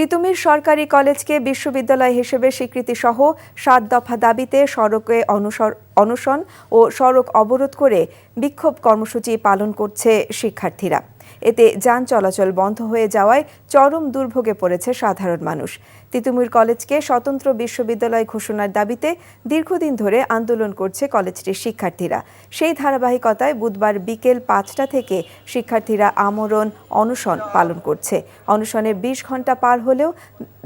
তিতুমির সরকারি কলেজকে বিশ্ববিদ্যালয় হিসেবে স্বীকৃতি সহ ৭ দফা দাবিতে সড়কে অনশন ও সড়ক অবরোধ করে বিক্ষোভ কর্মসূচি পালন করছে শিক্ষার্থীরা। এতে যান চলাচল বন্ধ হয়ে যাওয়ায় চরম দুর্ভোগে পড়েছে সাধারণ মানুষ। তিতুমির কলেজকে স্বতন্ত্র বিশ্ববিদ্যালয় ঘোষণার দাবিতে দীর্ঘদিন ধরে আন্দোলন করছে কলেজটির শিক্ষার্থীরা। সেই ধারাবাহিকতায় বুধবার বিকেল ৫টা থেকে শিক্ষার্থীরা আমরণ অনশন পালন করছে। অনশনের ২০ ঘণ্টা পার হলেও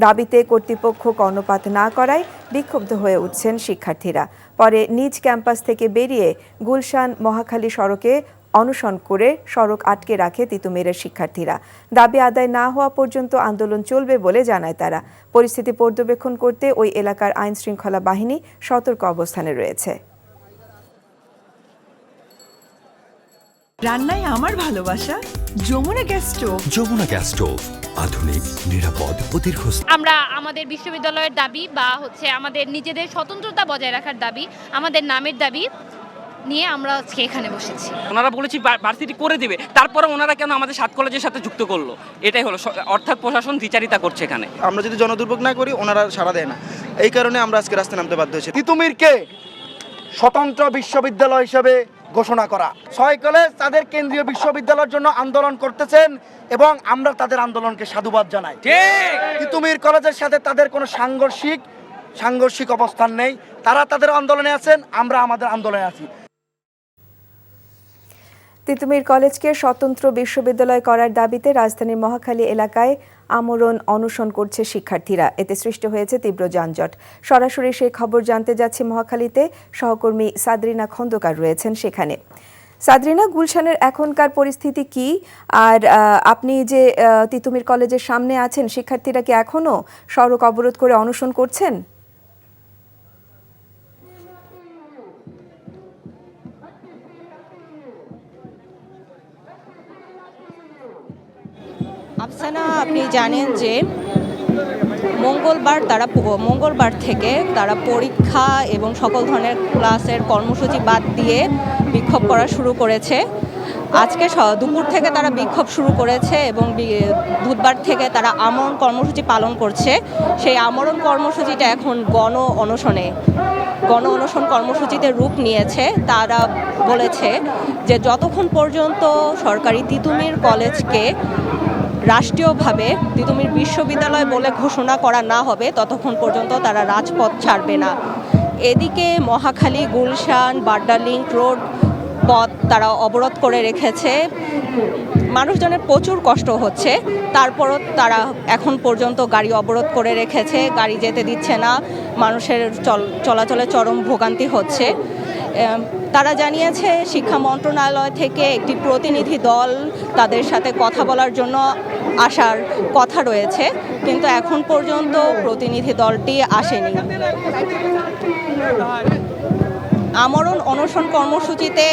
দাবিতে কর্তৃপক্ষ কর্ণপাত না করায় বিক্ষুব্ধ হয়ে উঠছেন শিক্ষার্থীরা। পরে নিজ ক্যাম্পাস থেকে বেরিয়ে গুলশান মহাখালী সড়কে অনশন করে সড়ক আটকে রাখে তিতুমিরের শিক্ষার্থীরা। দাবি আদায় না হওয়া পর্যন্ত আন্দোলন চলবে বলে জানায় তারা। পরিস্থিতি পর্যবেক্ষণ করতে ওই এলাকার আইন শৃঙ্খলা বাহিনী সতর্ক অবস্থানে রয়েছে। রান্নায় আমার ভালোবাসা Jamuna gas stove. Jamuna gas stove, আধুনিক, নিরাপদ ও দীর্ঘস্থায়ী। আমরা আমাদের বিশ্ববিদ্যালয়ের দাবি বা আমাদের নিজেদের স্বতন্ত্রতা বজায় রাখার দাবি, আমাদের নামের দাবি নিয়ে আমরা আজকে এখানে বসেছি। ওনারা বলেছি ভার্সিটি করে দিবে, তারপরে ওনারা কেন আমাদের 7 কলেজের সাথে যুক্ত করলো? এটাই হলো অর্থাৎ প্রশাসন দ্বিচারিতা করছে এখানে। আমরা যদি জনদুর্ভোগ না করি ওনারা সাড়া দেয় না, এই কারণে আমরা আজকে রাস্তায় নামতে বাধ্য হয়েছি। তিতুমিরকে স্বতন্ত্র বিশ্ববিদ্যালয় হিসেবে ঘোষণা করা। 6 কলেজ তাদের কেন্দ্রীয় বিশ্ববিদ্যালয়ের জন্য আন্দোলন করতেছেন এবং আমরা তাদের আন্দোলনকে সাধুবাদ জানাই। তিতুমির কলেজের সাথে তাদের কোনো সাংঘর্ষিক অবস্থান নেই। তারা তাদের আন্দোলনে আছেন, আমরা আমাদের আন্দোলনে আছি। তিতুমির কলেজকে স্বতন্ত্র বিশ্ববিদ্যালয় করার দাবিতে রাজধানীর মহাখালী এলাকায় আমরণ অনশন করছে শিক্ষার্থীরা। এতে সৃষ্টি হয়েছে তীব্র যানজট। সরাসরি সেই খবর জানতে যাচ্ছি মহাখালীতে। সহকর্মী সাদরিনা খন্দকার রয়েছেন সেখানে। সাদরিনা, গুলশানের এখনকার পরিস্থিতি কি? আর আপনি যে তিতুমির কলেজের সামনে আছেন, শিক্ষার্থীরা কি এখনও সড়ক অবরোধ করে অনশন করছেন? আফসানা, আপনি জানেন যে মঙ্গলবার থেকে তারা পরীক্ষা এবং সকল ধরনের ক্লাসের কর্মসূচি বাদ দিয়ে বিক্ষোভ করা শুরু করেছে। আজকে দুপুর থেকে তারা বিক্ষোভ শুরু করেছে এবং বুধবার থেকে তারা আমরণ কর্মসূচি পালন করছে। সেই আমরণ কর্মসূচিটা এখন গণ অনশন কর্মসূচিতে রূপ নিয়েছে। তারা বলেছে যে যতক্ষণ পর্যন্ত সরকারি তিতুমির কলেজকে রাষ্ট্রীয়ভাবে তিতুমির বিশ্ববিদ্যালয় বলে ঘোষণা করা না হবে ততক্ষণ পর্যন্ত তারা রাজপথ ছাড়বে না। এদিকে মহাখালী, গুলশান, বাড্ডা লিংক রোড পথ তারা অবরোধ করে রেখেছে। মানুষজনের প্রচুর কষ্ট হচ্ছে, তারপরও তারা এখন পর্যন্ত গাড়ি অবরোধ করে রেখেছে। গাড়ি যেতে দিচ্ছে না, মানুষের চলাচলে চরম ভোগান্তি হচ্ছে। তারা জানিয়েছে শিক্ষা মন্ত্রণালয় থেকে একটি প্রতিনিধি দল তাদের সাথে কথা বলার জন্য আসার কথা রয়েছে, কিন্তু এখন পর্যন্ত প্রতিনিধি দলটি আসেনি। আমরণ অনশন কর্মসূচিতে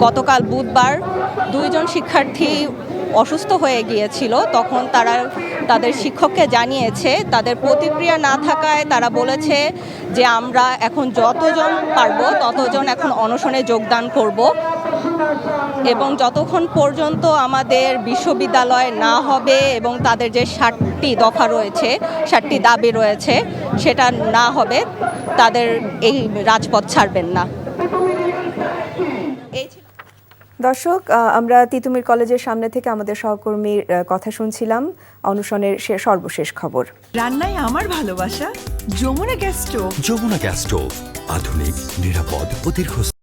গতকাল বুধবার 2 জন শিক্ষার্থী অসুস্থ হয়ে গিয়েছিল। তখন তারা তাদের শিক্ষককে জানিয়েছে। তাদের প্রতিক্রিয়া না থাকায় তারা বলেছে যে আমরা এখন যতজন পারবো ততজন এখন অনশনে যোগদান করব এবং যতক্ষণ পর্যন্ত আমাদের বিশ্ববিদ্যালয় না হবে এবং তাদের যে 7টি দফা রয়েছে, 7টি দাবি রয়েছে, সেটা না হবে, তাদের এই রাজপথ ছাড়বেন না। দর্শক, আমরা তিতুমির কলেজের সামনে থেকে আমাদের সহকর্মীর কথা শুনছিলাম অনশনের সর্বশেষ খবর। রান্নায় আমার ভালোবাসা Jamuna gas stove. Jamuna gas stove, আধুনিক, নিরাপদ ও দীর্ঘস্থায়ী।